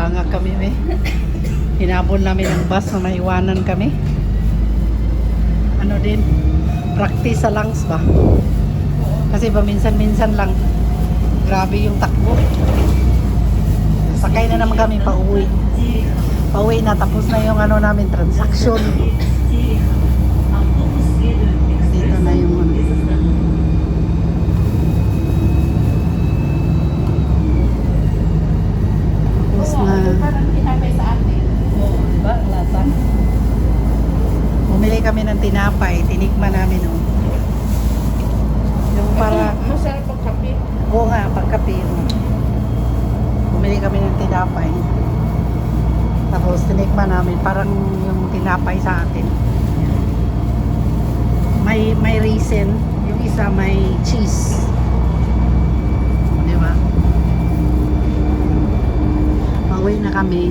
Banga kami eh. Hinabol namin ang bus na maiwanan kami. Ano din, practice sa lungs ba? Kasi paminsan-minsan lang. Grabe yung takbo. Sakay na naman kami pauwi. Pauwi na, tapos na yung ano namin, transaction. Dito na yung ano. Tapos na. Diba? Lasa. Bumili kami ng tinapay. Tinikman namin oh. Yung para... Masarap ang kape. Oo nga, pagkape. Bumili kami ng tinapay. Tapos tinikman namin. Parang yung tinapay sa atin. May raisin. Yung isa may cheese. Di ba? Pauwi na kami.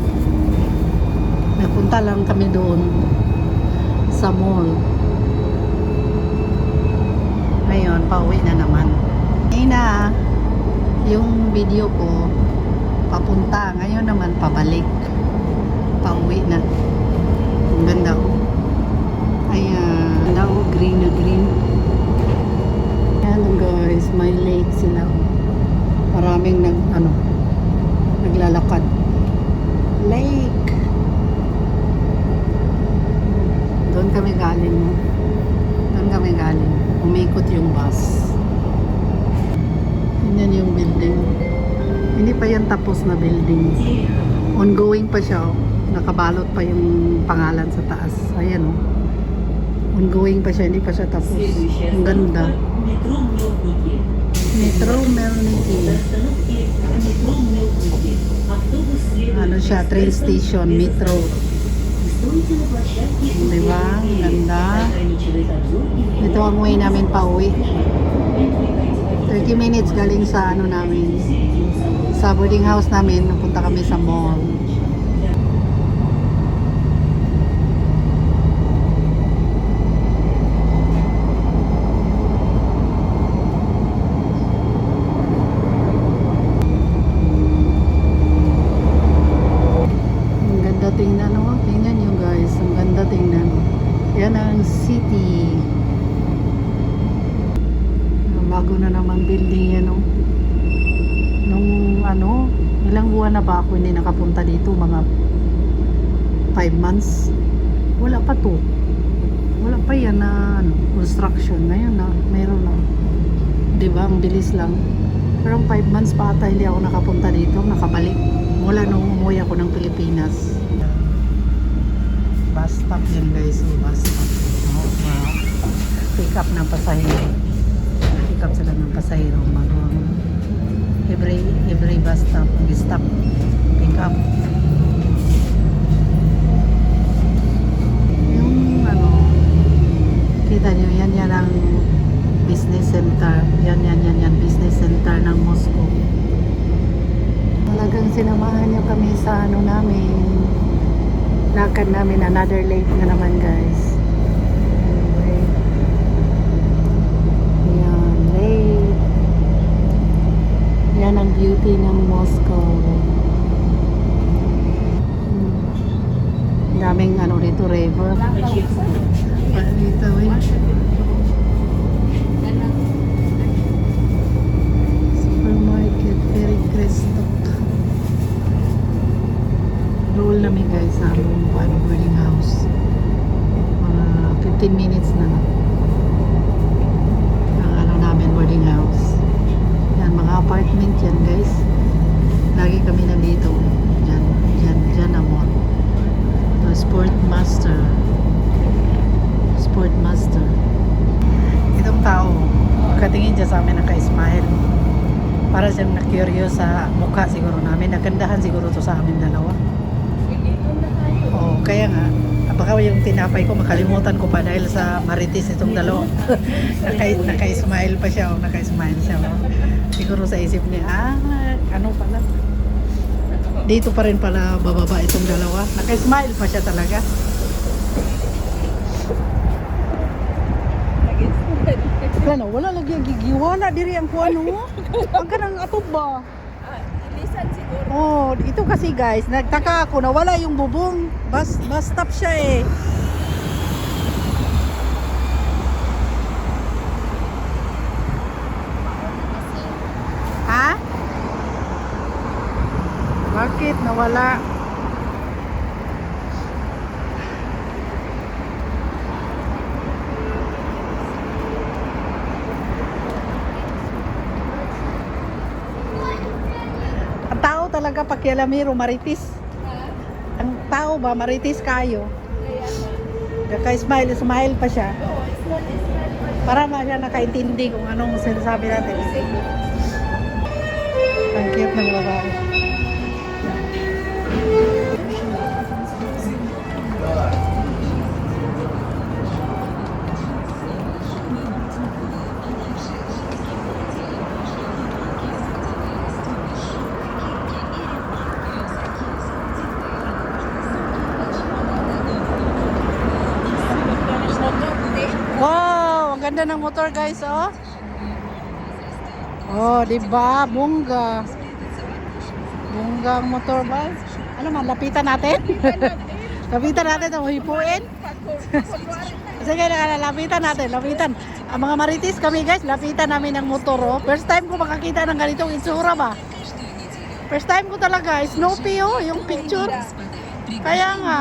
Nagpunta lang kami doon sa mall. Ngayon, pauwi na naman. Ngayon na, yung video ko papunta. Ngayon naman, pabalik. Pauwi na. Ang ganda ko. Ayan. Ganda ko, green na green. Ayan guys, may lake sila. Maraming naglalakad. Lake. Doon kami galing. Doon kami galing. Umikot yung bus. Yan yung building. Hindi pa yan tapos na building. Ongoing pa siya. Nakabalot pa yung pangalan sa taas. Ayan o. Ongoing pa siya. Hindi pa siya tapos. Ang ganda. Metro Melniki. Ano siya? Train station. Metro. Diba? Ang ganda. Ito ang way namin pa uwi. 30 minutes galing sa ano namin. Sa boarding house namin. Napunta kami sa mall. Ang ganda tingnan, oh. Tingnan nyo guys. Ang ganda tingnan. Yan ang city. Bago na naman building yan, oh. Nung ilang buwan na ba ako hindi nakapunta dito, mga 5 months. Wala pa to. Wala pa yan na construction. Ngayon na, mayroon na. Diba? Ang bilis lang. Pero 5 months pa ata hindi ako nakapunta dito, nakabalik. Mula nung umuwi ako ng Pilipinas. Bus stop yan guys. Bus stop. Pick up ng pasahero. Pick up sila ng pasahero. Every bus stop. Stop. Pick up. Yung kita nyo yan ang business center. Yan business center ng Moscow. Talagang sinamahan niyo kami sa namin. Lakad namin, another lake na naman guys. Yan, lake. Yan ang beauty ng Moscow. Daming dito, river. Dito, supermarket, very restock. Roll namin guys sa among boarding house. Mga 15 minutes na ang namin boarding house. Yan, mga apartment yan guys. Lagi kami nandito. Diyan na mall. Sportmaster. Itong tao, pagkatingin dyan sa amin naka-smile. Para siyang na-curious sa mukha siguro namin. Nagandahan siguro to sa amin dalawa. Oo, kaya nga, baka yung tinapay ko makalimutan ko pa dahil sa marites itong dalawa. Naka-smile pa siya, naka-smile siya. Siguro sa isip niya, ano pala? Dito pa rin pala bababa itong dalawa. Naka-smile pa siya talaga. Wala lagi gigiwala diri ang kuano. Ang kanang atog ba? Bilisan siguro. Oh, ito kasi guys, nagtaka ako, nawala yung bubong. Bus stop siya eh. Ha? Bakit nawala? Ang tao talaga pakialamero, maritis. Ha? Ang tao ba, maritis kayo. Kaya nga. Kaka-smile pa siya. Oo, small. Para ma siya nakaintindi kung anong sinasabi natin. Ang cute ng babae. Wow, ang ganda ng motor guys, oh. Oh, di ba? Bongga. Bongga ang motor ba? Ano man, lapitan natin? Lapitan natin, oh, hipuin. Sige, lapitan natin, lapitan. Ang mga maritis kami guys, lapitan namin ng motor, oh. First time ko makakita ng ganitong itsura ba? First time ko talaga, Snoopy, oh, yung picture. Kaya nga.